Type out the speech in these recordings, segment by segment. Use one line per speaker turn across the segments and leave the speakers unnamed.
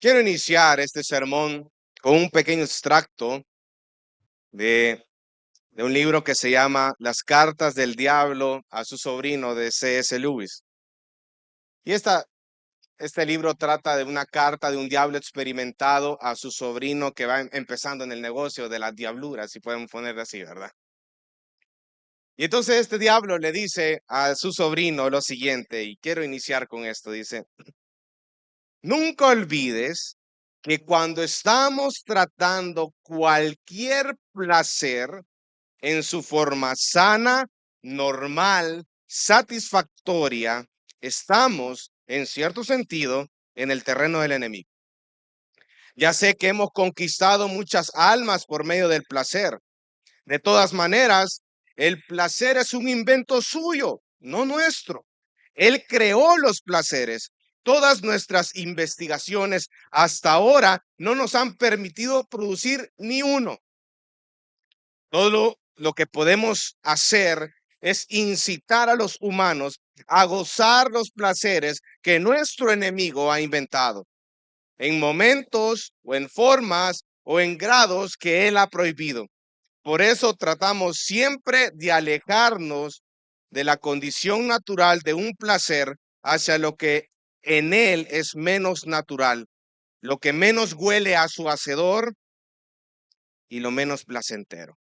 Quiero iniciar este sermón con un pequeño extracto de, de un libro que se llama Las cartas del diablo a su sobrino de C.S. Lewis. Y este libro trata de una carta de un diablo experimentado a su sobrino que va empezando en el negocio de las diabluras, si podemos ponerlo así, ¿verdad? Y entonces este diablo le dice a su sobrino lo siguiente, y quiero iniciar con esto, dice: nunca olvides que cuando estamos tratando cualquier placer en su forma sana, normal, satisfactoria, estamos, en cierto sentido, en el terreno del enemigo. Ya sé que hemos conquistado muchas almas por medio del placer. De todas maneras, el placer es un invento suyo, no nuestro. Él creó los placeres. Todas nuestras investigaciones hasta ahora no nos han permitido producir ni uno. Todo lo que podemos hacer es incitar a los humanos a gozar los placeres que nuestro enemigo ha inventado, en momentos o en formas o en grados que él ha prohibido. Por eso tratamos siempre de alejarnos de la condición natural de un placer hacia lo que en él es menos natural, lo que menos huele a su hacedor y lo menos placentero.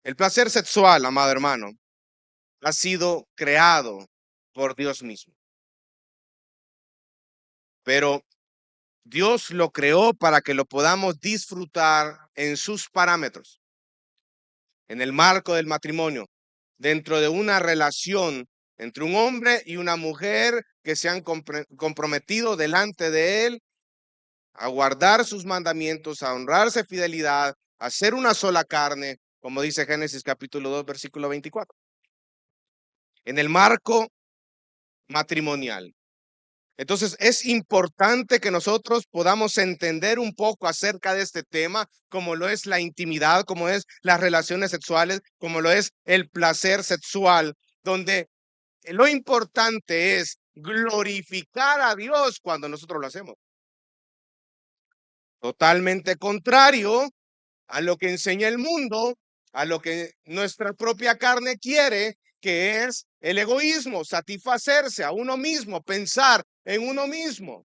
El placer sexual, amado hermano, ha sido creado por Dios mismo, pero Dios lo creó para que lo podamos disfrutar en sus parámetros, en el marco del matrimonio, dentro de una relación entre un hombre y una mujer que se han comprometido delante de él a guardar sus mandamientos, a honrarse fidelidad, a ser una sola carne, como dice Génesis capítulo 2, versículo 24. En el marco matrimonial. Entonces es importante que nosotros podamos entender un poco acerca de este tema, como lo es la intimidad, como es las relaciones sexuales, como lo es el placer sexual, donde lo importante es glorificar a Dios cuando nosotros lo hacemos. Totalmente contrario a lo que enseña el mundo, a lo que nuestra propia carne quiere, que es el egoísmo, satisfacerse a uno mismo, pensar en uno mismo.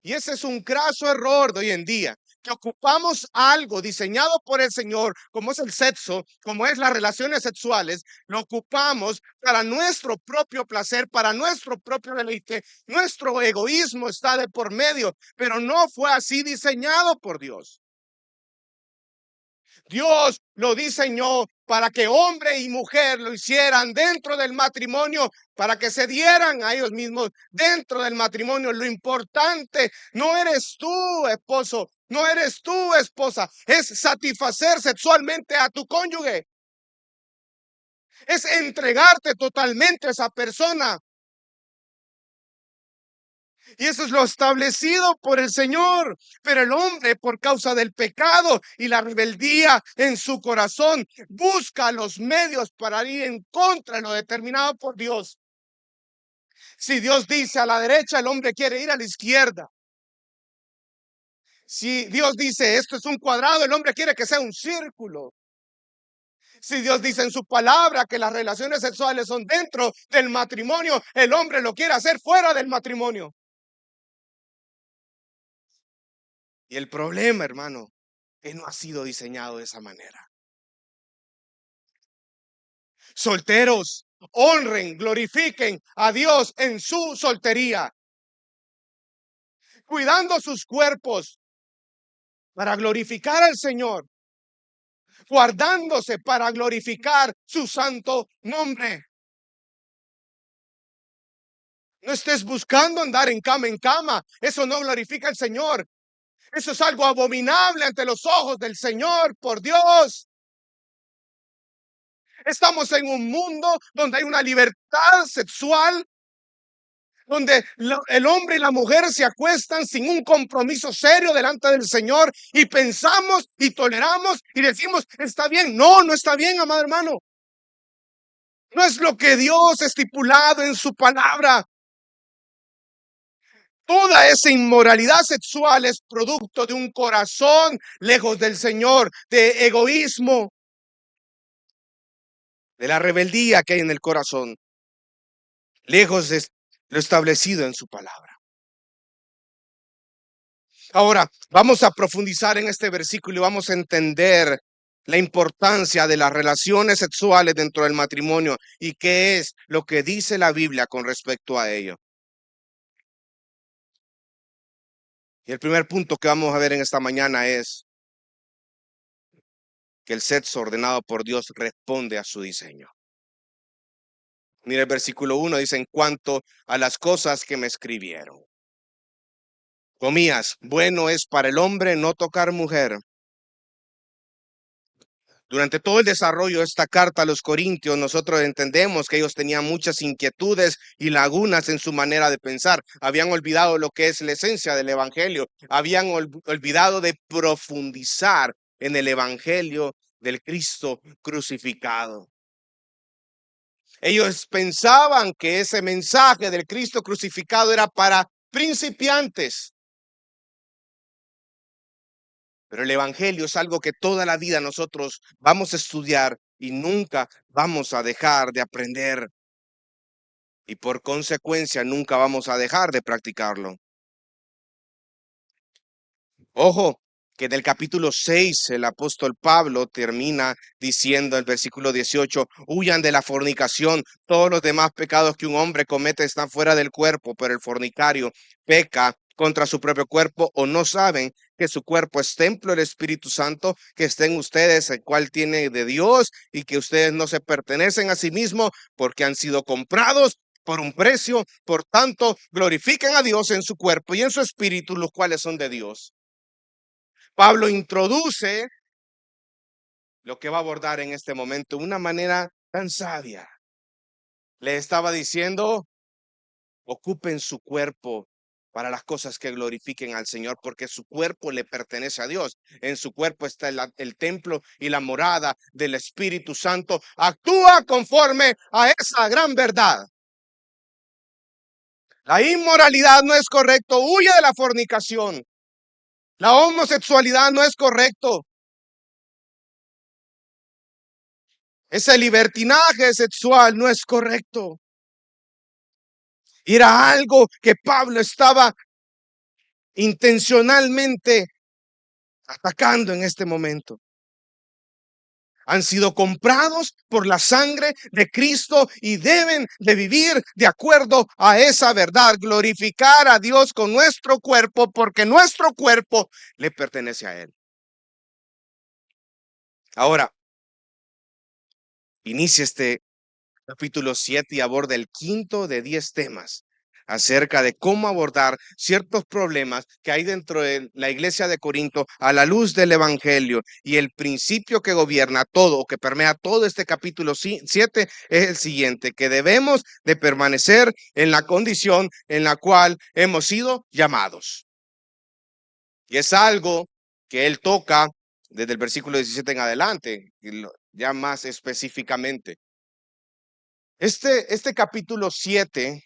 Y ese es un craso error de hoy en día, que ocupamos algo diseñado por el Señor, como es el sexo, como es las relaciones sexuales, lo ocupamos para nuestro propio placer, para nuestro propio deleite. Nuestro egoísmo está de por medio, pero no fue así diseñado por Dios. Dios lo diseñó para que hombre y mujer lo hicieran dentro del matrimonio, para que se dieran a ellos mismos dentro del matrimonio. Lo importante no eres tú, esposo, no eres tú, esposa, es satisfacer sexualmente a tu cónyuge, es entregarte totalmente a esa persona. Y eso es lo establecido por el Señor. Pero el hombre, por causa del pecado y la rebeldía en su corazón, busca los medios para ir en contra de lo determinado por Dios. Si Dios dice a la derecha, el hombre quiere ir a la izquierda. Si Dios dice esto es un cuadrado, el hombre quiere que sea un círculo. Si Dios dice en su palabra que las relaciones sexuales son dentro del matrimonio, el hombre lo quiere hacer fuera del matrimonio. Y el problema, hermano, que no ha sido diseñado de esa manera. Solteros, honren, glorifiquen a Dios en su soltería, cuidando sus cuerpos para glorificar al Señor, guardándose para glorificar su santo nombre. No estés buscando andar en cama, eso no glorifica al Señor. Eso es algo abominable ante los ojos del Señor, por Dios. Estamos en un mundo donde hay una libertad sexual, donde el hombre y la mujer se acuestan sin un compromiso serio delante del Señor y pensamos y toleramos y decimos, está bien. No, no está bien, amado hermano. No es lo que Dios ha estipulado en su palabra. Toda esa inmoralidad sexual es producto de un corazón lejos del Señor, de egoísmo, de la rebeldía que hay en el corazón, lejos de lo establecido en su palabra. Ahora, vamos a profundizar en este versículo y vamos a entender la importancia de las relaciones sexuales dentro del matrimonio y qué es lo que dice la Biblia con respecto a ello. Y el primer punto que vamos a ver en esta mañana es que el sexo ordenado por Dios responde a su diseño. Mira el versículo 1, dice: en cuanto a las cosas que me escribieron. Comillas, bueno es para el hombre no tocar mujer. Durante todo el desarrollo de esta carta a los Corintios, nosotros entendemos que ellos tenían muchas inquietudes y lagunas en su manera de pensar. Habían olvidado lo que es la esencia del evangelio. Habían olvidado de profundizar en el evangelio del Cristo crucificado. Ellos pensaban que ese mensaje del Cristo crucificado era para principiantes. Pero el evangelio es algo que toda la vida nosotros vamos a estudiar y nunca vamos a dejar de aprender. Y por consecuencia nunca vamos a dejar de practicarlo. Ojo, que en el capítulo 6 el apóstol Pablo termina diciendo en el versículo 18: huyan de la fornicación. Todos los demás pecados que un hombre comete están fuera del cuerpo, pero el fornicario peca contra su propio cuerpo. ¿O no saben que su cuerpo es templo del Espíritu Santo que está en ustedes, el cual tiene de Dios, y que ustedes no se pertenecen a sí mismos porque han sido comprados por un precio? Por tanto, glorifiquen a Dios en su cuerpo y en su espíritu, los cuales son de Dios. Pablo introduce lo que va a abordar en este momento de una manera tan sabia. Le estaba diciendo: ocupen su cuerpo para las cosas que glorifiquen al Señor, porque su cuerpo le pertenece a Dios. En su cuerpo está el templo y la morada del Espíritu Santo. Actúa conforme a esa gran verdad. La inmoralidad no es correcto. Huye de la fornicación. La homosexualidad no es correcto. Ese libertinaje sexual no es correcto. Era algo que Pablo estaba intencionalmente atacando en este momento. Han sido comprados por la sangre de Cristo y deben de vivir de acuerdo a esa verdad, glorificar a Dios con nuestro cuerpo, porque nuestro cuerpo le pertenece a Él. Ahora, inicia este capítulo 7 y aborda el quinto de 10 temas acerca de cómo abordar ciertos problemas que hay dentro de la iglesia de Corinto a la luz del evangelio. Y el principio que gobierna todo, o que permea todo este capítulo 7, es el siguiente: que debemos de permanecer en la condición en la cual hemos sido llamados. Y es algo que él toca desde el versículo 17 en adelante, ya más específicamente. Este capítulo 7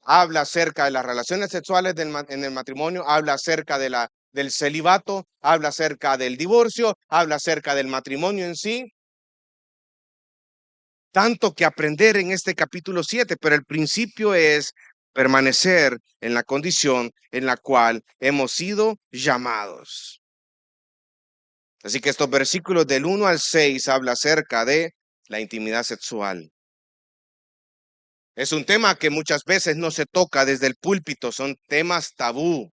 habla acerca de las relaciones sexuales en el matrimonio, habla acerca del celibato, habla acerca del divorcio, habla acerca del matrimonio en sí. Tanto que aprender en este capítulo 7, pero el principio es permanecer en la condición en la cual hemos sido llamados. Así que estos versículos del 1 al 6 habla acerca de la intimidad sexual. Es un tema que muchas veces no se toca desde el púlpito, son temas tabú.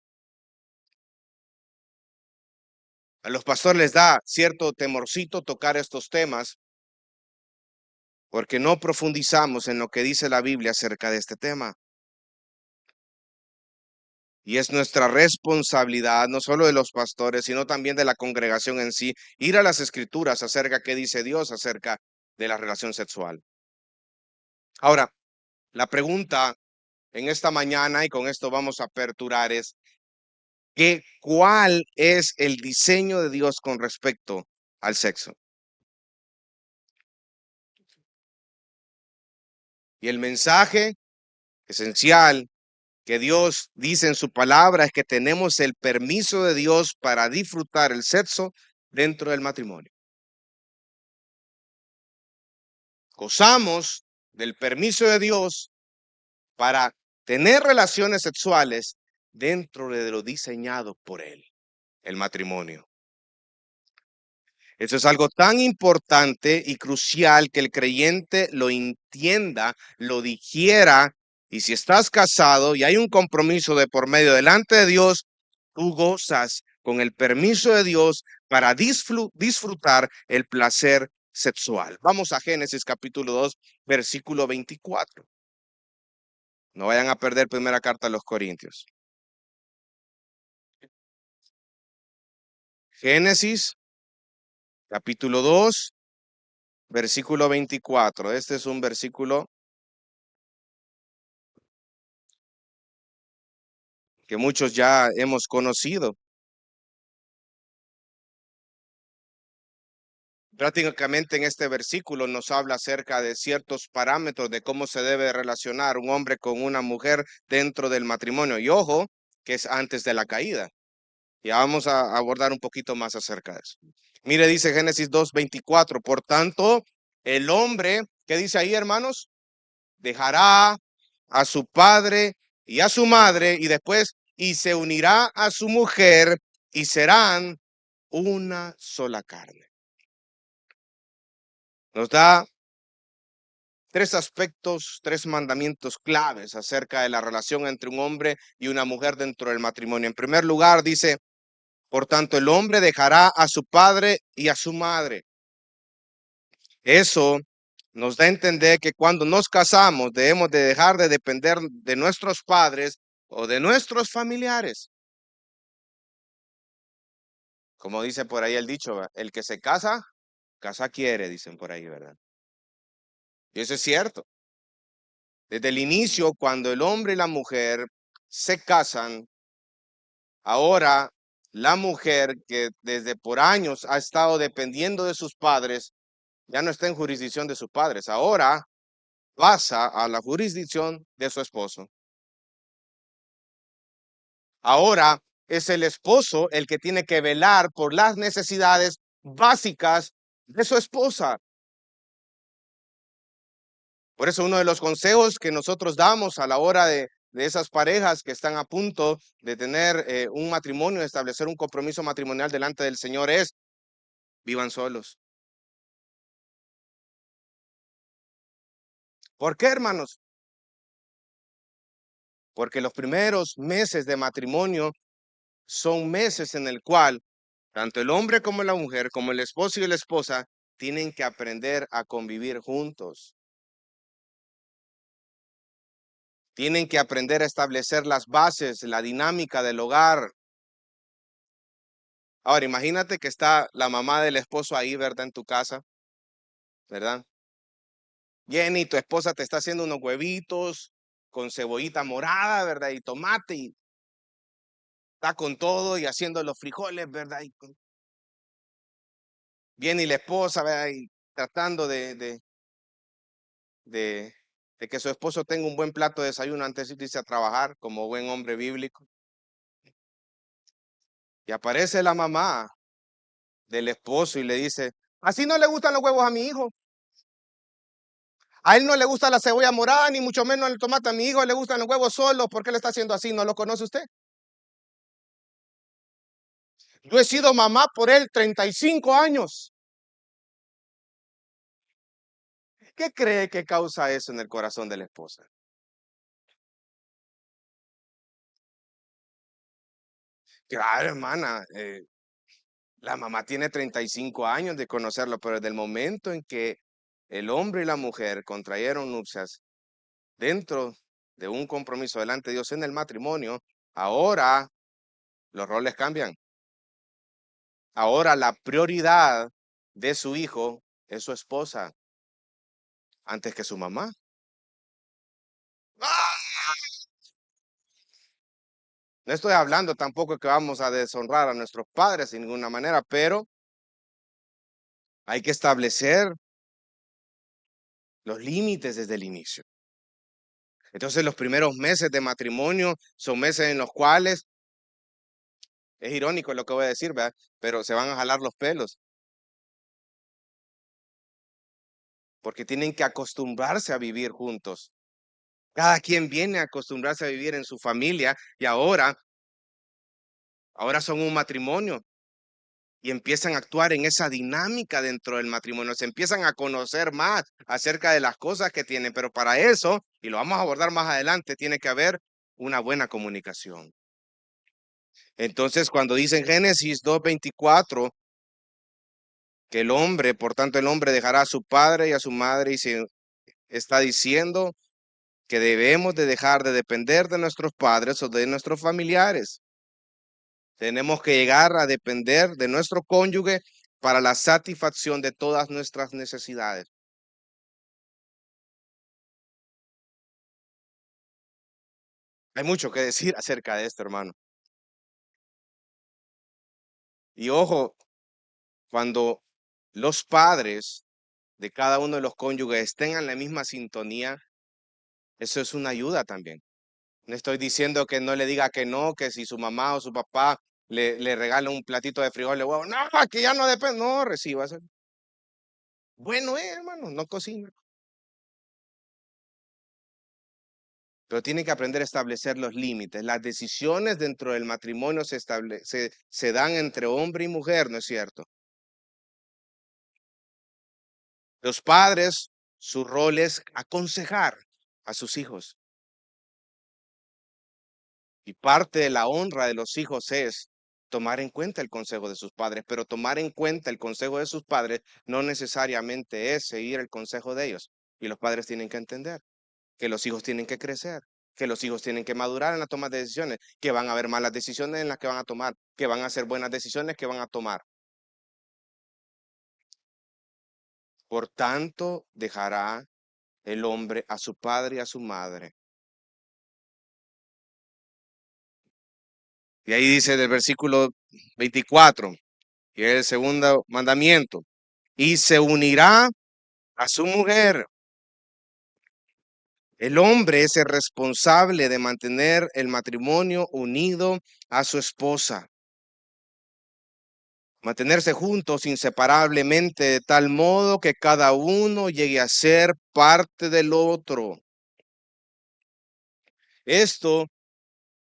A los pastores les da cierto temorcito tocar estos temas porque no profundizamos en lo que dice la Biblia acerca de este tema. Y es nuestra responsabilidad, no solo de los pastores, sino también de la congregación en sí, ir a las escrituras acerca de qué dice Dios acerca de la relación sexual. Ahora, la pregunta en esta mañana, y con esto vamos a aperturar, es ¿cuál es el diseño de Dios con respecto al sexo? Y el mensaje esencial que Dios dice en su palabra es que tenemos el permiso de Dios para disfrutar el sexo dentro del matrimonio. Gozamos del permiso de Dios para tener relaciones sexuales dentro de lo diseñado por Él, el matrimonio. Eso es algo tan importante y crucial que el creyente lo entienda, lo digiera, y si estás casado y hay un compromiso de por medio delante de Dios, tú gozas con el permiso de Dios para disfrutar el placer sexual. Vamos a Génesis capítulo 2, versículo 24. No vayan a perder primera carta a los Corintios. Génesis capítulo 2, versículo 24. Este es un versículo que muchos ya hemos conocido. Prácticamente en este versículo nos habla acerca de ciertos parámetros de cómo se debe relacionar un hombre con una mujer dentro del matrimonio. Y ojo, que es antes de la caída. Ya vamos a abordar un poquito más acerca de eso. Mire, dice Génesis 2:24, por tanto, el hombre, ¿qué dice ahí, hermanos? Dejará a su padre y a su madre y después, y se unirá a su mujer y serán una sola carne. Nos da tres aspectos, tres mandamientos claves acerca de la relación entre un hombre y una mujer dentro del matrimonio. En primer lugar, dice, por tanto, el hombre dejará a su padre y a su madre. Eso nos da a entender que cuando nos casamos debemos de dejar de depender de nuestros padres o de nuestros familiares. Como dice por ahí el dicho, ¿verdad? El que se casa, casa quiere, dicen por ahí, ¿verdad? Y eso es cierto. Desde el inicio, cuando el hombre y la mujer se casan, ahora la mujer que desde por años ha estado dependiendo de sus padres, ya no está en jurisdicción de sus padres, ahora pasa a la jurisdicción de su esposo. Ahora es el esposo el que tiene que velar por las necesidades básicas de su esposa. Por eso uno de los consejos que nosotros damos a la hora de esas parejas que están a punto de tener un matrimonio, de establecer un compromiso matrimonial delante del Señor es, vivan solos. ¿Por qué, hermanos? Porque los primeros meses de matrimonio son meses en el cual tanto el hombre como la mujer, como el esposo y la esposa, tienen que aprender a convivir juntos. Tienen que aprender a establecer las bases, la dinámica del hogar. Ahora, imagínate que está la mamá del esposo ahí, ¿verdad? En tu casa, ¿verdad? Jenny, tu esposa te está haciendo unos huevitos con cebollita morada, ¿verdad? Y tomate, y está con todo y haciendo los frijoles, ¿verdad? Viene la esposa, ¿verdad? Y tratando de, de que su esposo tenga un buen plato de desayuno antes de irse a trabajar, como buen hombre bíblico. Y aparece la mamá del esposo y le dice, así no le gustan los huevos a mi hijo. A él no le gusta la cebolla morada, ni mucho menos el tomate. A mi hijo le gustan los huevos solos. ¿Por qué le está haciendo así? ¿No lo conoce usted? Yo he sido mamá por él 35 años. ¿Qué cree que causa eso en el corazón de la esposa? Claro, hermana, la mamá tiene 35 años de conocerlo, pero desde el momento en que el hombre y la mujer contrayeron nupcias dentro de un compromiso delante de Dios en el matrimonio, ahora los roles cambian. Ahora la prioridad de su hijo es su esposa antes que su mamá. ¡Ah! No estoy hablando tampoco que vamos a deshonrar a nuestros padres de ninguna manera, pero hay que establecer los límites desde el inicio. Entonces los primeros meses de matrimonio son meses en los cuales, es irónico lo que voy a decir, ¿verdad? Pero se van a jalar los pelos, porque tienen que acostumbrarse a vivir juntos. Cada quien viene a acostumbrarse a vivir en su familia y ahora son un matrimonio y empiezan a actuar en esa dinámica dentro del matrimonio, se empiezan a conocer más acerca de las cosas que tienen, pero para eso, y lo vamos a abordar más adelante, tiene que haber una buena comunicación. Entonces, cuando dice en Génesis 2:24 que el hombre, por tanto, el hombre dejará a su padre y a su madre, y se está diciendo que debemos de dejar de depender de nuestros padres o de nuestros familiares. Tenemos que llegar a depender de nuestro cónyuge para la satisfacción de todas nuestras necesidades. Hay mucho que decir acerca de esto, hermano. Y ojo, cuando los padres de cada uno de los cónyuges tengan la misma sintonía, eso es una ayuda también. No estoy diciendo que no le diga que no, que si su mamá o su papá le regala un platito de frijoles, huevo, no, que ya no depende, no, reciba. Bueno, hermano, no cocina. Pero tiene que aprender a establecer los límites. Las decisiones dentro del matrimonio se dan entre hombre y mujer, ¿no es cierto? Los padres, su rol es aconsejar a sus hijos. Y parte de la honra de los hijos es tomar en cuenta el consejo de sus padres, pero tomar en cuenta el consejo de sus padres no necesariamente es seguir el consejo de ellos. Y los padres tienen que entender que los hijos tienen que crecer, que los hijos tienen que madurar en la toma de decisiones, que van a haber malas decisiones en las que van a tomar, que van a ser buenas decisiones que van a tomar. Por tanto, dejará el hombre a su padre y a su madre. Y ahí dice del versículo 24, y es el segundo mandamiento, y se unirá a su mujer. El hombre es el responsable de mantener el matrimonio unido a su esposa. Mantenerse juntos inseparablemente de tal modo que cada uno llegue a ser parte del otro. Esto,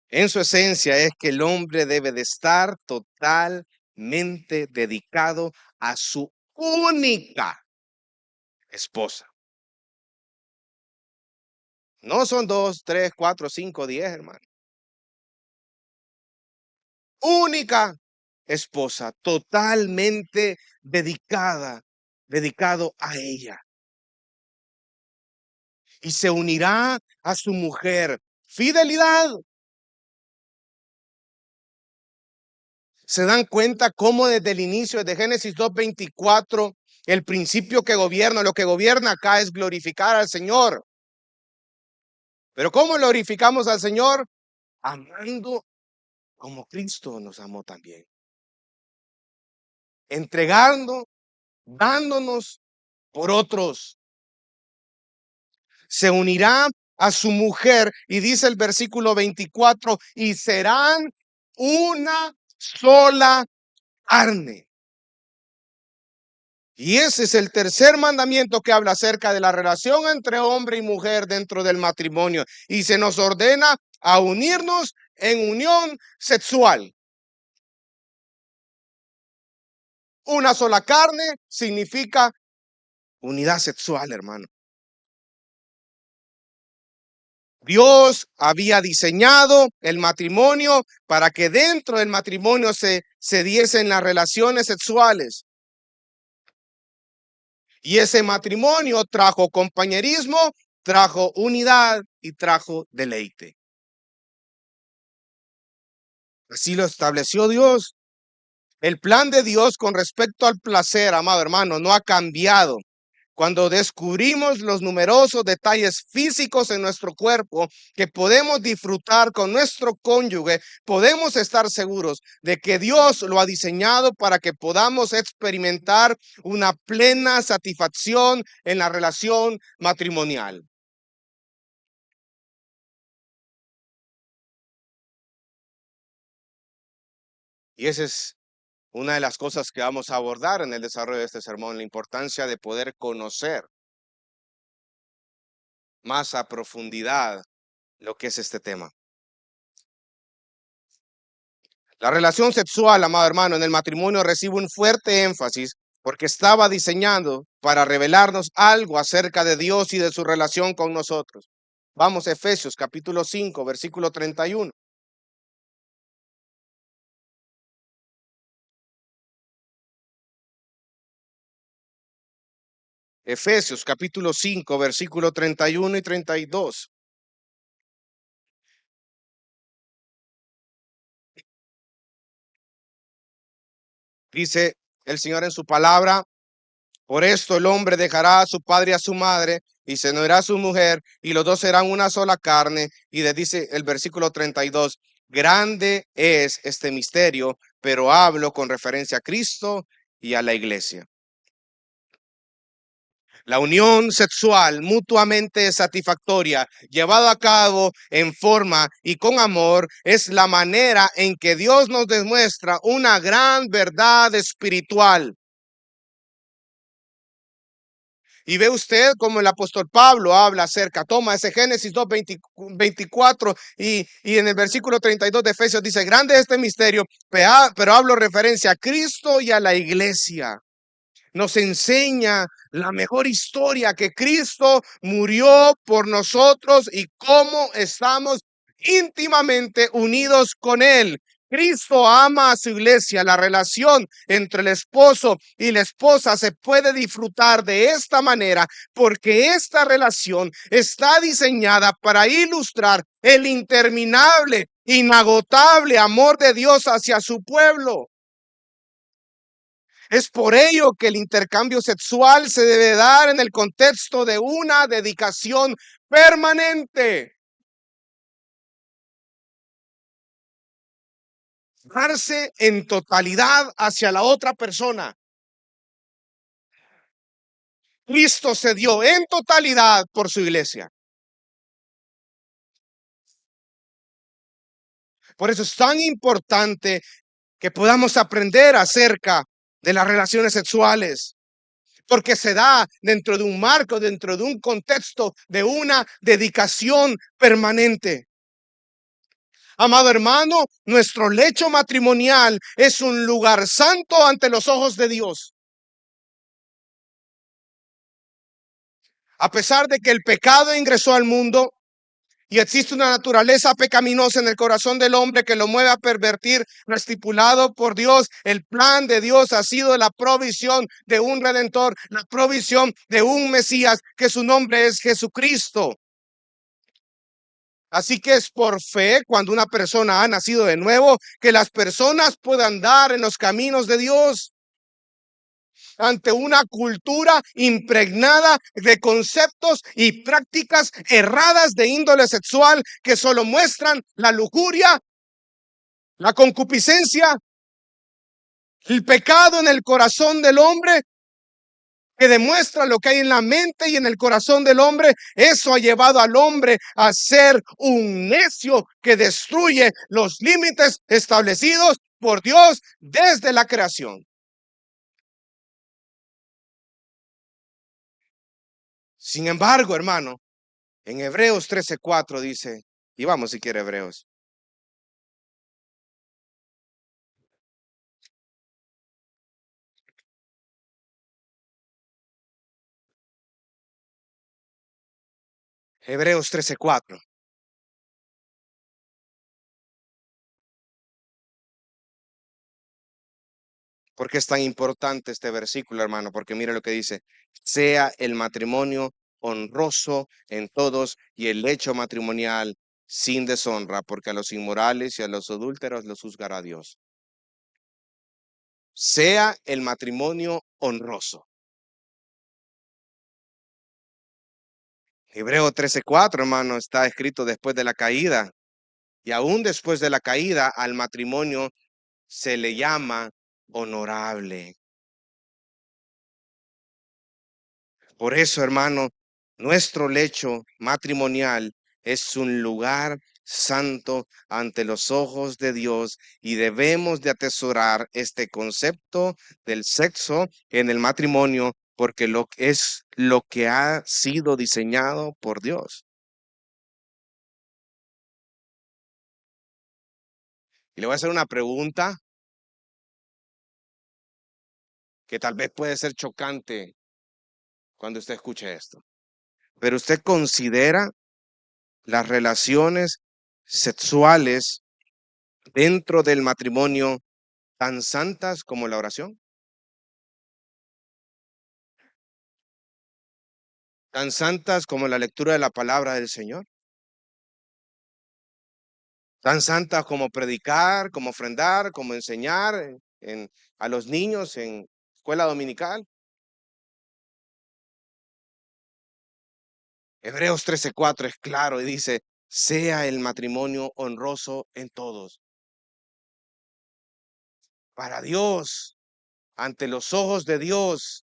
en su esencia, es que el hombre debe de estar totalmente dedicado a su única esposa. No son 2, 3, 4, 5, 10, hermano. Única esposa, totalmente dedicado a ella. Y se unirá a su mujer. Fidelidad. Se dan cuenta cómo desde el inicio de Génesis 2:24, el principio que gobierna, lo que gobierna acá es glorificar al Señor. Pero ¿cómo glorificamos al Señor? Amando como Cristo nos amó también. Entregando, dándonos por otros. Se unirá a su mujer y dice el versículo 24, y serán una sola carne. Y ese es el tercer mandamiento que habla acerca de la relación entre hombre y mujer dentro del matrimonio. Y se nos ordena a unirnos en unión sexual. Una sola carne significa unidad sexual, hermano. Dios había diseñado el matrimonio para que dentro del matrimonio se diesen las relaciones sexuales. Y ese matrimonio trajo compañerismo, trajo unidad y trajo deleite. Así lo estableció Dios. El plan de Dios con respecto al placer, amado hermano, no ha cambiado. Cuando descubrimos los numerosos detalles físicos en nuestro cuerpo que podemos disfrutar con nuestro cónyuge, podemos estar seguros de que Dios lo ha diseñado para que podamos experimentar una plena satisfacción en la relación matrimonial. Y esa es una de las cosas que vamos a abordar en el desarrollo de este sermón, la importancia de poder conocer más a profundidad lo que es este tema. La relación sexual, amado hermano, en el matrimonio recibe un fuerte énfasis porque estaba diseñado para revelarnos algo acerca de Dios y de su relación con nosotros. Vamos a Efesios capítulo 5, versículo 31. Efesios capítulo 5, versículo 31 y 32. Dice el Señor en su palabra: por esto el hombre dejará a su padre y a su madre y se unirá a su mujer y los dos serán una sola carne. Y le dice el versículo 32, grande es este misterio, pero hablo con referencia a Cristo y a la iglesia. La unión sexual mutuamente satisfactoria, llevada a cabo en forma y con amor, es la manera en que Dios nos demuestra una gran verdad espiritual. Y ve usted como el apóstol Pablo habla acerca, toma ese Génesis 2, 24 y en el versículo 32 de Efesios dice, grande es este misterio, pero hablo referencia a Cristo y a la iglesia. Nos enseña la mejor historia, que Cristo murió por nosotros y cómo estamos íntimamente unidos con Él. Cristo ama a su iglesia. La relación entre el esposo y la esposa se puede disfrutar de esta manera porque esta relación está diseñada para ilustrar el interminable, inagotable amor de Dios hacia su pueblo. Es por ello que el intercambio sexual se debe dar en el contexto de una dedicación permanente. Darse en totalidad hacia la otra persona. Cristo se dio en totalidad por su iglesia. Por eso es tan importante que podamos aprender acerca de las relaciones sexuales, porque se da dentro de un marco, dentro de un contexto de una dedicación permanente. Amado hermano, nuestro lecho matrimonial es un lugar santo ante los ojos de Dios. A pesar de que el pecado ingresó al mundo y existe una naturaleza pecaminosa en el corazón del hombre que lo mueve a pervertir lo estipulado por Dios, el plan de Dios ha sido la provisión de un redentor, la provisión de un Mesías, que su nombre es Jesucristo. Así que es por fe, cuando una persona ha nacido de nuevo, que las personas puedan andar en los caminos de Dios ante una cultura impregnada de conceptos y prácticas erradas de índole sexual que solo muestran la lujuria, la concupiscencia, el pecado en el corazón del hombre, que demuestra lo que hay en la mente y en el corazón del hombre. Eso ha llevado al hombre a ser un necio que destruye los límites establecidos por Dios desde la creación. Sin embargo, hermano, en Hebreos 13:4 dice, y vamos si quiere Hebreos. Hebreos 13:4. ¿Por qué es tan importante este versículo, hermano? Porque mire lo que dice, sea el matrimonio honroso en todos y el lecho matrimonial sin deshonra, porque a los inmorales y a los adúlteros los juzgará Dios. Sea el matrimonio honroso. Hebreo 13:4, hermano, está escrito después de la caída. Y aún después de la caída, al matrimonio se le llama honorable. Por eso, hermano, nuestro lecho matrimonial es un lugar santo ante los ojos de Dios, y debemos de atesorar este concepto del sexo en el matrimonio porque es lo que ha sido diseñado por Dios. Y le voy a hacer una pregunta que tal vez puede ser chocante cuando usted escuche esto. Pero usted considera las relaciones sexuales dentro del matrimonio tan santas como la oración, tan santas como la lectura de la palabra del Señor, tan santas como predicar, como ofrendar, como enseñar a los niños en escuela dominical. Hebreos 13:4 es claro y dice: sea el matrimonio honroso en todos. Para Dios, ante los ojos de Dios,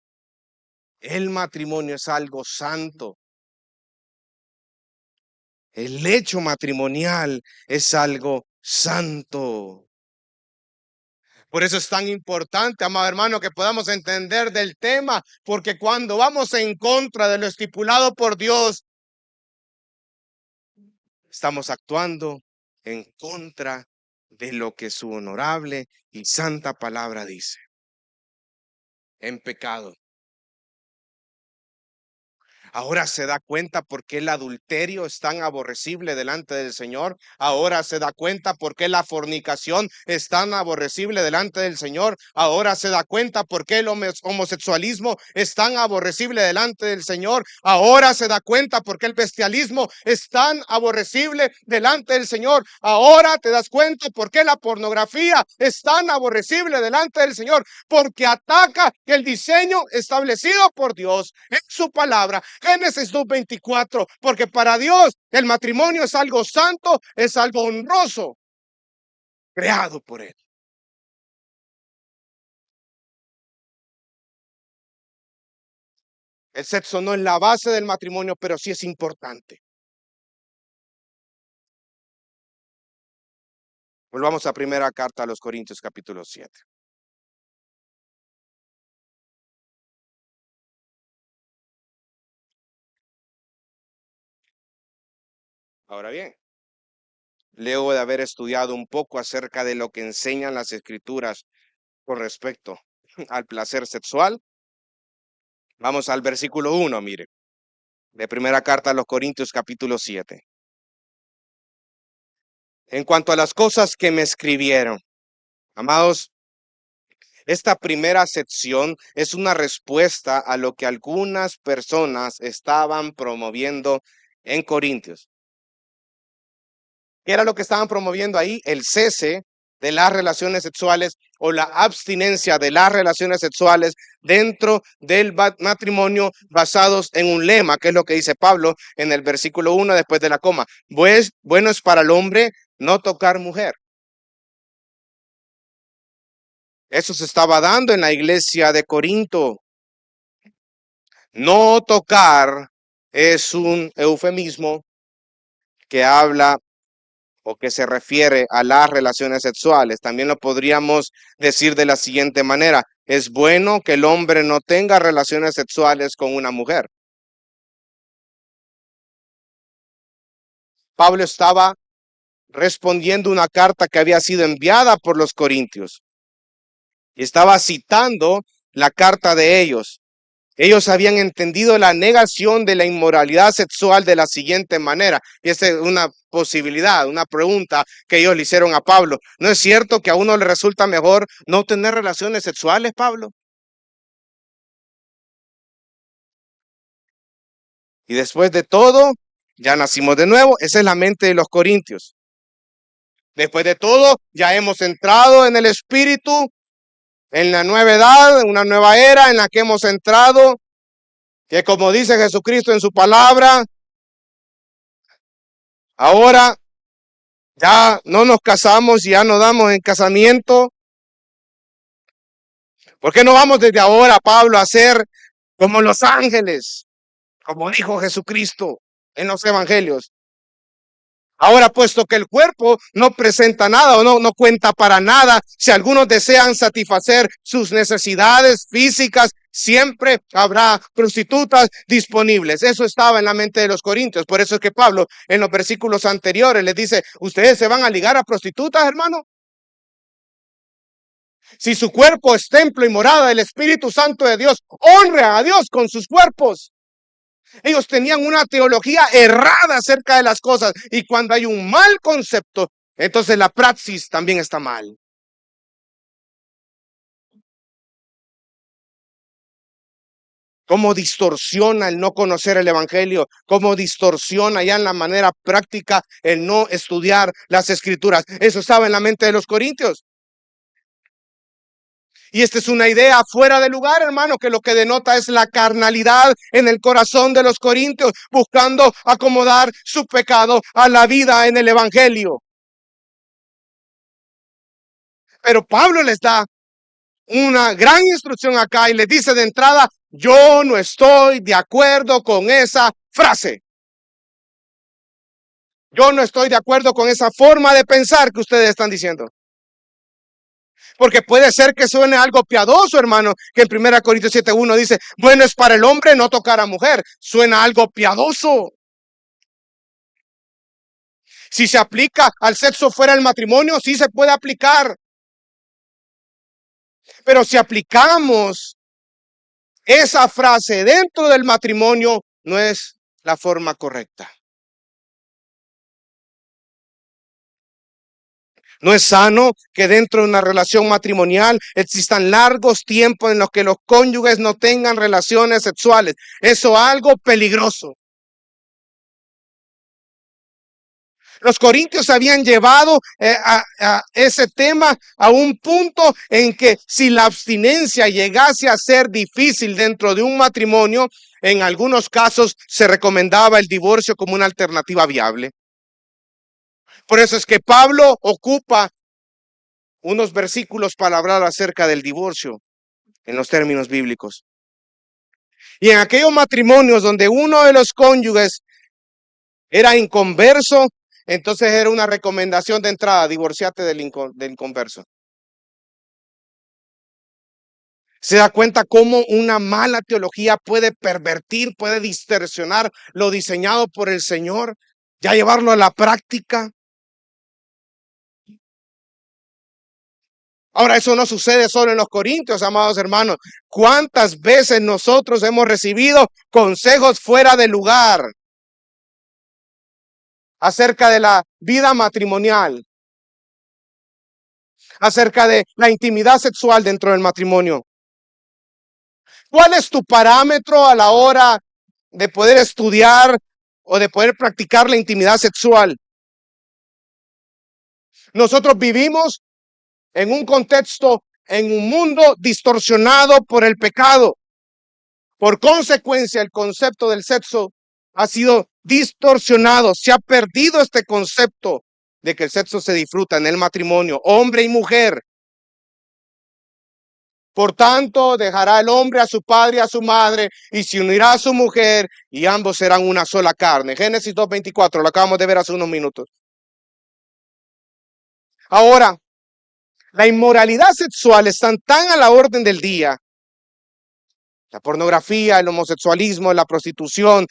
el matrimonio es algo santo. El hecho matrimonial es algo santo. Por eso es tan importante, amado hermano, que podamos entender del tema, porque cuando vamos en contra de lo estipulado por Dios, estamos actuando en contra de lo que su honorable y santa palabra dice, en pecado. Ahora se da cuenta por qué el adulterio es tan aborrecible delante del Señor. Ahora se da cuenta por qué la fornicación es tan aborrecible delante del Señor. Ahora se da cuenta por qué el homosexualismo es tan aborrecible delante del Señor. Ahora se da cuenta por qué el bestialismo es tan aborrecible delante del Señor. Ahora te das cuenta por qué la pornografía es tan aborrecible delante del Señor. Porque ataca el diseño establecido por Dios en su palabra. Génesis 2:24, porque para Dios el matrimonio es algo santo, es algo honroso, creado por Él. El sexo no es la base del matrimonio, pero sí es importante. Volvamos a primera carta a los Corintios capítulo 7. Ahora bien, luego de haber estudiado un poco acerca de lo que enseñan las escrituras con respecto al placer sexual, vamos al versículo 1, mire, de primera carta a los Corintios capítulo 7. En cuanto a las cosas que me escribieron, amados, esta primera sección es una respuesta a lo que algunas personas estaban promoviendo en Corintios. ¿Qué era lo que estaban promoviendo ahí? El cese de las relaciones sexuales o la abstinencia de las relaciones sexuales dentro del matrimonio basados en un lema, que es lo que dice Pablo en el versículo 1 después de la coma. Pues bueno es para el hombre no tocar mujer. Eso se estaba dando en la iglesia de Corinto. No tocar es un eufemismo que habla o que se refiere a las relaciones sexuales. También lo podríamos decir de la siguiente manera: es bueno que el hombre no tenga relaciones sexuales con una mujer. Pablo estaba respondiendo una carta que había sido enviada por los corintios y estaba citando la carta de ellos. Ellos habían entendido la negación de la inmoralidad sexual de la siguiente manera. Y esta es una posibilidad, una pregunta que ellos le hicieron a Pablo. ¿No es cierto que a uno le resulta mejor no tener relaciones sexuales, Pablo? Y después de todo, ya nacimos de nuevo. Esa es la mente de los corintios. Después de todo, ya hemos entrado en el espíritu, en la nueva edad, en una nueva era en la que hemos entrado, que como dice Jesucristo en su palabra, ahora ya no nos casamos, ya no damos en casamiento. ¿Por qué no vamos desde ahora, Pablo, a ser como los ángeles, como dijo Jesucristo en los evangelios? Ahora, puesto que el cuerpo no presenta nada o no cuenta para nada, si algunos desean satisfacer sus necesidades físicas, siempre habrá prostitutas disponibles. Eso estaba en la mente de los corintios. Por eso es que Pablo en los versículos anteriores les dice, ¿ustedes se van a ligar a prostitutas, hermano? Si su cuerpo es templo y morada del Espíritu Santo de Dios, honre a Dios con sus cuerpos. Ellos tenían una teología errada acerca de las cosas, y cuando hay un mal concepto, entonces la praxis también está mal. Cómo distorsiona el no conocer el evangelio, cómo distorsiona ya en la manera práctica el no estudiar las escrituras. Eso estaba en la mente de los corintios. Y esta es una idea fuera de lugar, hermano, que lo que denota es la carnalidad en el corazón de los corintios, buscando acomodar su pecado a la vida en el evangelio. Pero Pablo les da una gran instrucción acá y les dice de entrada, yo no estoy de acuerdo con esa frase. Yo no estoy de acuerdo con esa forma de pensar que ustedes están diciendo. Porque puede ser que suene algo piadoso, hermano, que en 1 Corintios 7:1 dice, bueno es para el hombre no tocar a mujer. Suena algo piadoso. Si se aplica al sexo fuera del matrimonio, sí se puede aplicar. Pero si aplicamos esa frase dentro del matrimonio, no es la forma correcta. No es sano que dentro de una relación matrimonial existan largos tiempos en los que los cónyuges no tengan relaciones sexuales. Eso es algo peligroso. Los corintios habían llevado a ese tema a un punto en que si la abstinencia llegase a ser difícil dentro de un matrimonio, en algunos casos se recomendaba el divorcio como una alternativa viable. Por eso es que Pablo ocupa unos versículos para hablar acerca del divorcio en los términos bíblicos. Y en aquellos matrimonios donde uno de los cónyuges era inconverso, entonces era una recomendación de entrada, divorciate del inconverso. Se da cuenta cómo una mala teología puede pervertir, puede distorsionar lo diseñado por el Señor, ya llevarlo a la práctica. Ahora, eso no sucede solo en los corintios, amados hermanos. ¿Cuántas veces nosotros hemos recibido consejos fuera de lugar acerca de la vida matrimonial, acerca de la intimidad sexual dentro del matrimonio? ¿Cuál es tu parámetro a la hora de poder estudiar o de poder practicar la intimidad sexual? Nosotros vivimos en un contexto, en un mundo distorsionado por el pecado. Por consecuencia, el concepto del sexo ha sido distorsionado. Se ha perdido este concepto de que el sexo se disfruta en el matrimonio, hombre y mujer. Por tanto, dejará el hombre a su padre y a su madre y se unirá a su mujer y ambos serán una sola carne. Génesis 2:24, lo acabamos de ver hace unos minutos. Ahora, la inmoralidad sexual está tan a la orden del día. La pornografía, el homosexualismo, la prostitución,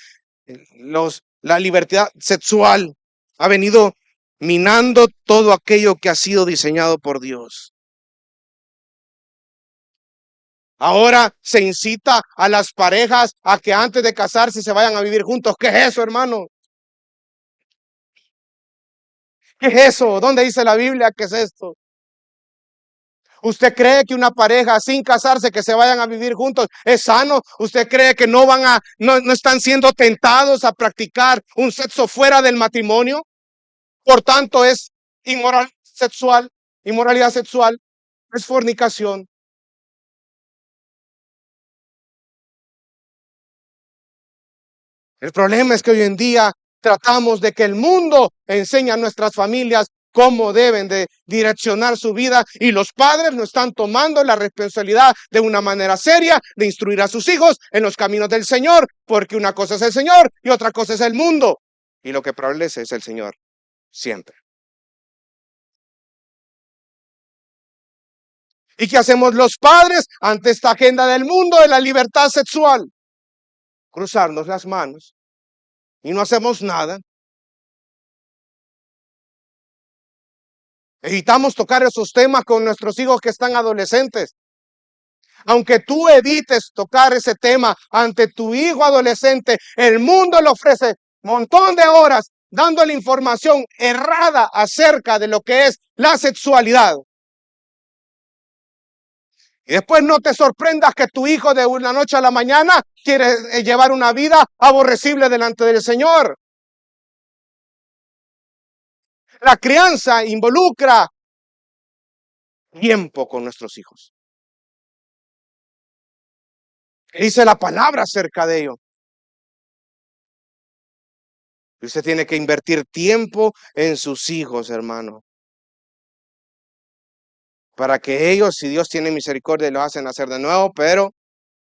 la libertad sexual ha venido minando todo aquello que ha sido diseñado por Dios. Ahora se incita a las parejas a que antes de casarse se vayan a vivir juntos. ¿Qué es eso, hermano? ¿Qué es eso? ¿Dónde dice la Biblia qué es esto? ¿Usted cree que una pareja sin casarse que se vayan a vivir juntos es sano? ¿Usted cree que no están siendo tentados a practicar un sexo fuera del matrimonio? Por tanto, es inmoralidad sexual, es fornicación. El problema es que hoy en día tratamos de que el mundo enseñe a nuestras familias cómo deben de direccionar su vida y los padres no están tomando la responsabilidad de una manera seria de instruir a sus hijos en los caminos del Señor, porque una cosa es el Señor y otra cosa es el mundo. Y lo que prevalece es el Señor. siempre. ¿Y qué hacemos los padres ante esta agenda del mundo de la libertad sexual? Cruzarnos las manos y no hacemos nada. Evitamos tocar esos temas con nuestros hijos que están adolescentes. Aunque tú evites tocar ese tema ante tu hijo adolescente, el mundo le ofrece un montón de horas dándole información errada acerca de lo que es la sexualidad. Y después no te sorprendas que tu hijo de una noche a la mañana quiere llevar una vida aborrecible delante del Señor. La crianza involucra tiempo con nuestros hijos. Dice la palabra acerca de ello. Usted tiene que invertir tiempo en sus hijos, hermano. Para que ellos, si Dios tiene misericordia, lo hacen nacer de nuevo, pero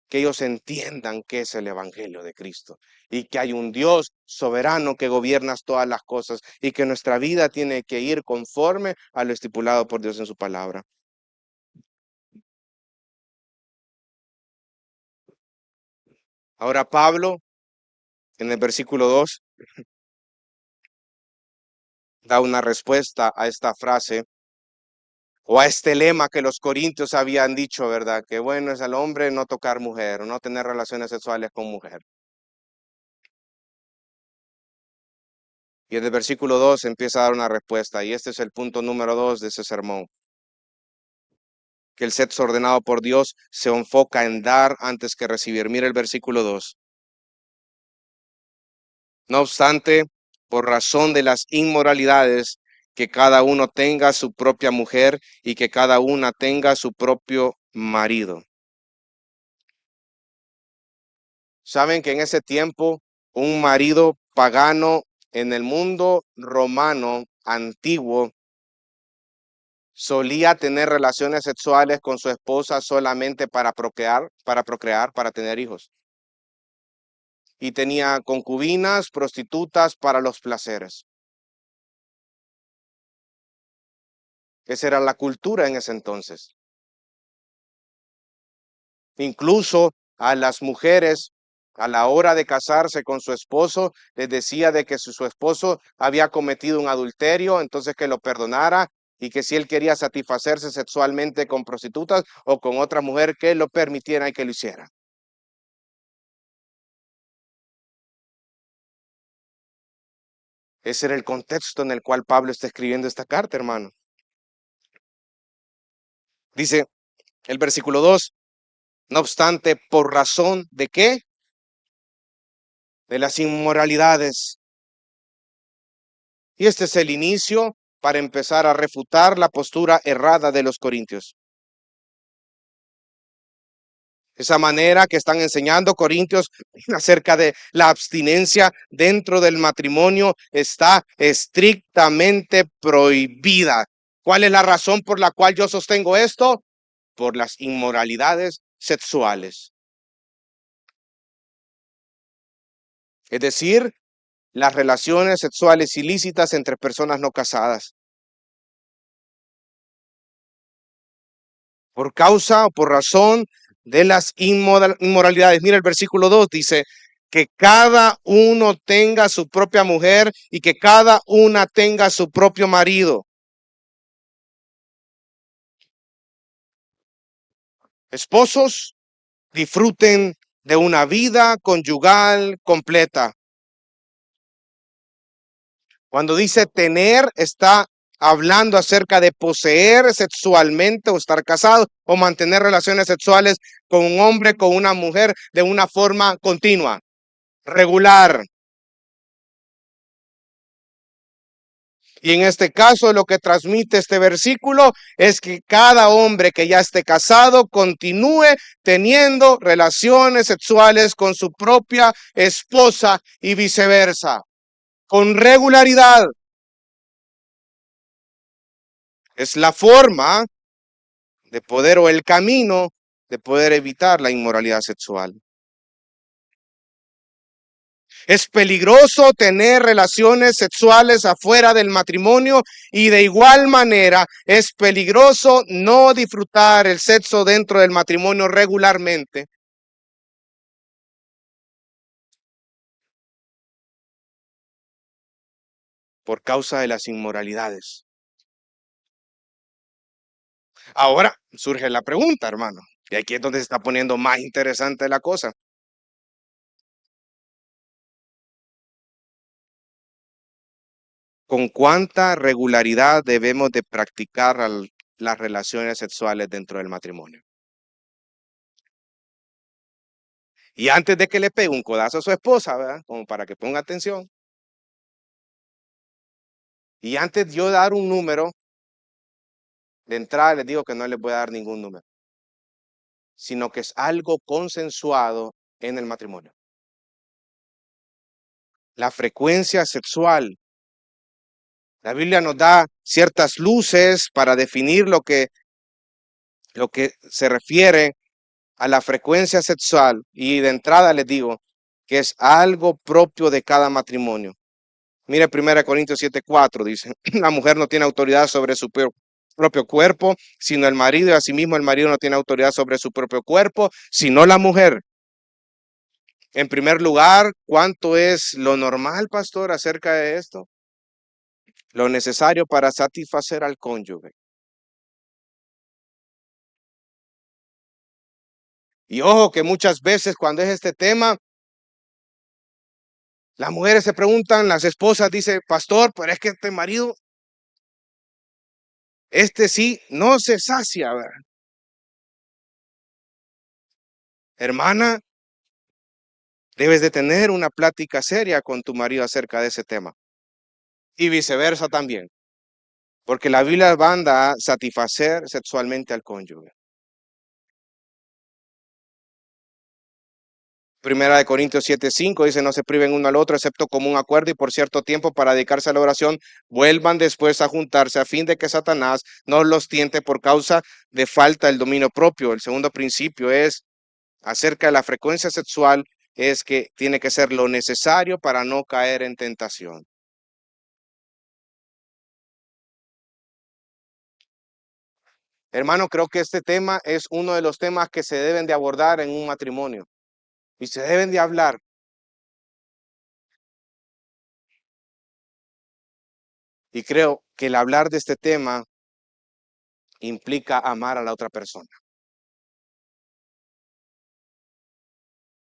que ellos entiendan qué es el Evangelio de Cristo y que hay un Dios soberano que gobierna todas las cosas y que nuestra vida tiene que ir conforme a lo estipulado por Dios en su palabra. Ahora Pablo, en el versículo 2, da una respuesta a esta frase o a este lema que los corintios habían dicho, ¿verdad? Que bueno es al hombre no tocar mujer, no tener relaciones sexuales con mujer. Y en el versículo 2 empieza a dar una respuesta, y este es el punto número 2 de ese sermón. Que el sexo ordenado por Dios se enfoca en dar antes que recibir. Mira el versículo 2. No obstante, por razón de las inmoralidades, que cada uno tenga su propia mujer y que cada una tenga su propio marido. Saben que en ese tiempo un marido pagano en el mundo romano antiguo solía tener relaciones sexuales con su esposa solamente para procrear, para tener hijos. Y tenía concubinas, prostitutas para los placeres. Esa era la cultura en ese entonces. Incluso a las mujeres, a la hora de casarse con su esposo, les decía de que si su esposo había cometido un adulterio, entonces que lo perdonara y que si él quería satisfacerse sexualmente con prostitutas o con otra mujer, que lo permitiera y que lo hiciera. Ese era el contexto en el cual Pablo está escribiendo esta carta, hermano. Dice el versículo 2, no obstante, ¿por razón de qué? De las inmoralidades. Y este es el inicio para empezar a refutar la postura errada de los corintios. Esa manera que están enseñando Corintios acerca de la abstinencia dentro del matrimonio está estrictamente prohibida. ¿Cuál es la razón por la cual yo sostengo esto? Por las inmoralidades sexuales. Es decir, las relaciones sexuales ilícitas entre personas no casadas. Por causa o por razón de las inmoralidades. Mira el versículo 2, dice que cada uno tenga su propia mujer y que cada una tenga su propio marido. Esposos, disfruten de una vida conyugal completa. Cuando dice tener, está hablando acerca de poseer sexualmente o estar casado o mantener relaciones sexuales con un hombre, con una mujer de una forma continua, regular. Y en este caso lo que transmite este versículo es que cada hombre que ya esté casado continúe teniendo relaciones sexuales con su propia esposa y viceversa, con regularidad. Es la forma de poder o el camino de poder evitar la inmoralidad sexual. Es peligroso tener relaciones sexuales afuera del matrimonio y de igual manera es peligroso no disfrutar el sexo dentro del matrimonio regularmente por causa de las inmoralidades. Ahora surge la pregunta, hermano, y aquí es donde se está poniendo más interesante la cosa. ¿Con cuánta regularidad debemos de practicar las relaciones sexuales dentro del matrimonio? Y antes de que le pegue un codazo a su esposa, ¿verdad? Como para que ponga atención. Y antes de yo dar un número, de entrada les digo que no les voy a dar ningún número, sino que es algo consensuado en el matrimonio. La frecuencia sexual. La Biblia nos da ciertas luces para definir lo que se refiere a la frecuencia sexual. Y de entrada les digo que es algo propio de cada matrimonio. Mire 1 Corintios 7:4 dice, la mujer no tiene autoridad sobre su propio cuerpo, sino el marido, y asimismo el marido no tiene autoridad sobre su propio cuerpo, sino la mujer. En primer lugar, ¿cuánto es lo normal, pastor, acerca de esto? Lo necesario para satisfacer al cónyuge. Y ojo que muchas veces cuando es este tema, las mujeres se preguntan, las esposas dicen, pastor, pero es que este marido, este sí, no se sacia, ¿verdad? Hermana, debes de tener una plática seria con tu marido acerca de ese tema. Y viceversa también, porque la Biblia manda a satisfacer sexualmente al cónyuge. Primera de Corintios 7:5 dice, no se priven uno al otro, excepto como un acuerdo y por cierto tiempo para dedicarse a la oración, vuelvan después a juntarse a fin de que Satanás no los tiente por causa de falta del dominio propio. El segundo principio es acerca de la frecuencia sexual, es que tiene que ser lo necesario para no caer en tentación. Hermano, creo que este tema es uno de los temas que se deben de abordar en un matrimonio y se deben de hablar. Y creo que el hablar de este tema implica amar a la otra persona.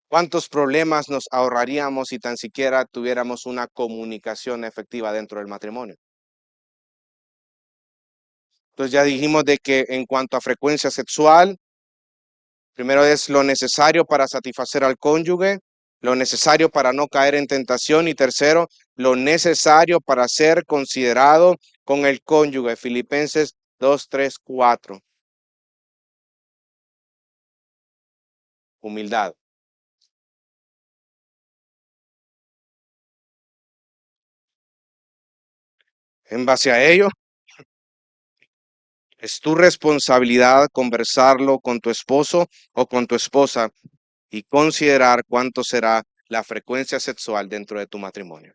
¿Cuántos problemas nos ahorraríamos si tan siquiera tuviéramos una comunicación efectiva dentro del matrimonio? Entonces ya dijimos de que en cuanto a frecuencia sexual, primero es lo necesario para satisfacer al cónyuge, lo necesario para no caer en tentación y tercero, lo necesario para ser considerado con el cónyuge. Filipenses 2:3-4. Humildad. En base a ello, es tu responsabilidad conversarlo con tu esposo o con tu esposa y considerar cuánto será la frecuencia sexual dentro de tu matrimonio.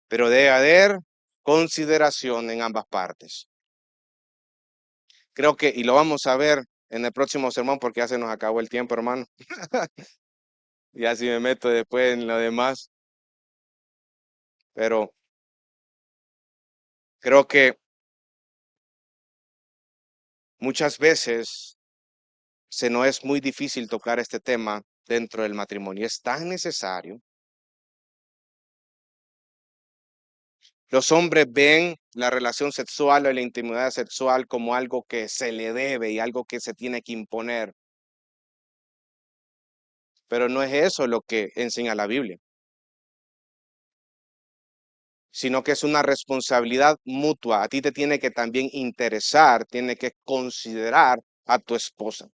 Pero debe haber consideración en ambas partes. Creo que, y lo vamos a ver en el próximo sermón porque ya se nos acabó el tiempo, hermano. Ya si me meto después en lo demás, pero creo que muchas veces se nos es muy difícil tocar este tema dentro del matrimonio. Es tan necesario. Los hombres ven la relación sexual o la intimidad sexual como algo que se le debe y algo que se tiene que imponer, pero no es eso lo que enseña la Biblia, sino que es una responsabilidad mutua. A ti te tiene que también interesar, tiene que considerar a tu esposa.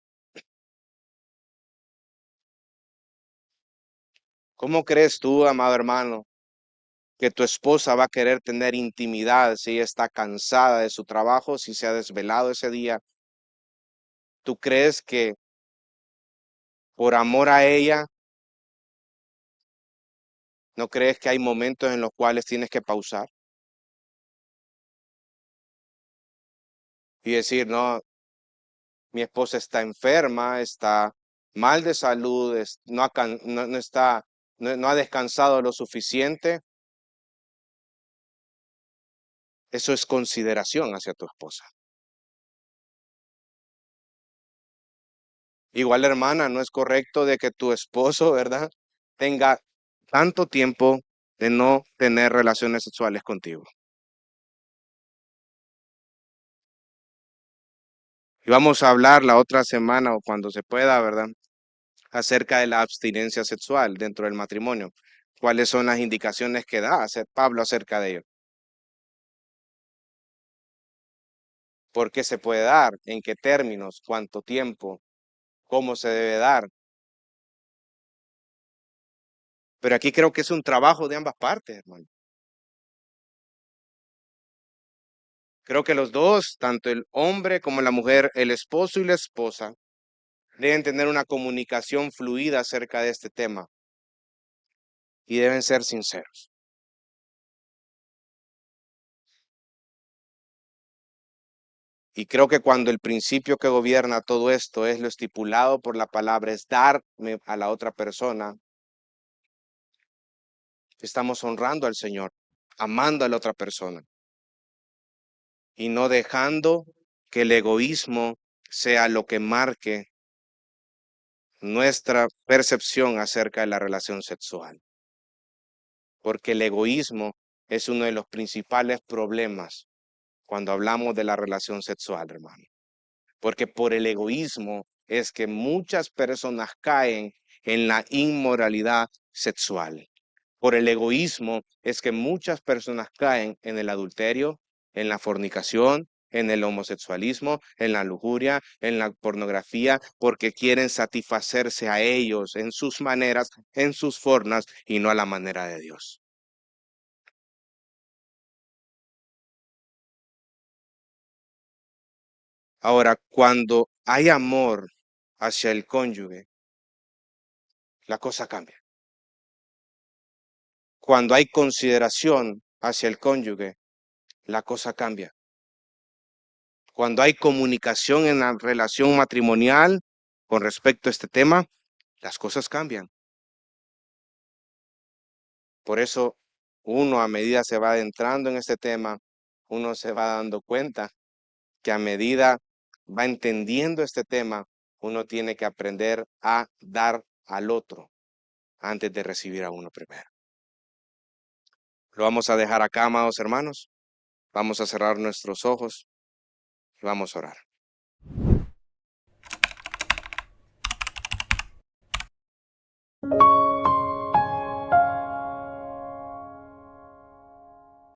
¿Cómo crees tú, amado hermano, que tu esposa va a querer tener intimidad si ella está cansada de su trabajo, si se ha desvelado ese día? ¿tú crees que por amor a ella, no crees que hay momentos en los cuales tienes que pausar y decir, no, mi esposa está enferma, está mal de salud, no está, no ha descansado lo suficiente? Eso es consideración hacia tu esposa. Igual, hermana, no es correcto de que tu esposo, ¿verdad?, tenga tanto tiempo de no tener relaciones sexuales contigo. Y vamos a hablar la otra semana o cuando se pueda, ¿verdad?, acerca de la abstinencia sexual dentro del matrimonio. ¿Cuáles son las indicaciones que da Pablo acerca de ello? ¿Por qué se puede dar? ¿En qué términos? ¿Cuánto tiempo? ¿Cómo se debe dar? Pero aquí creo que es un trabajo de ambas partes, hermano. Creo que los dos, tanto el hombre como la mujer, el esposo y la esposa, deben tener una comunicación fluida acerca de este tema y deben ser sinceros. Y creo que cuando el principio que gobierna todo esto es lo estipulado por la palabra, es darme a la otra persona, estamos honrando al Señor, amando a la otra persona y no dejando que el egoísmo sea lo que marque nuestra percepción acerca de la relación sexual. Porque el egoísmo es uno de los principales problemas cuando hablamos de la relación sexual, hermano. Porque por el egoísmo es que muchas personas caen en la inmoralidad sexual. Por el egoísmo es que muchas personas caen en el adulterio, en la fornicación, en el homosexualismo, en la lujuria, en la pornografía, porque quieren satisfacerse a ellos en sus maneras, en sus formas y no a la manera de Dios. Ahora, cuando hay amor hacia el cónyuge, la cosa cambia. Cuando hay consideración hacia el cónyuge, la cosa cambia. Cuando hay comunicación en la relación matrimonial con respecto a este tema, las cosas cambian. Por eso, uno a medida se va adentrando en este tema, uno se va dando cuenta que a medida va entendiendo este tema, uno tiene que aprender a dar al otro antes de recibir a uno primero. Lo vamos a dejar acá, amados hermanos. Vamos a cerrar nuestros ojos y vamos a orar.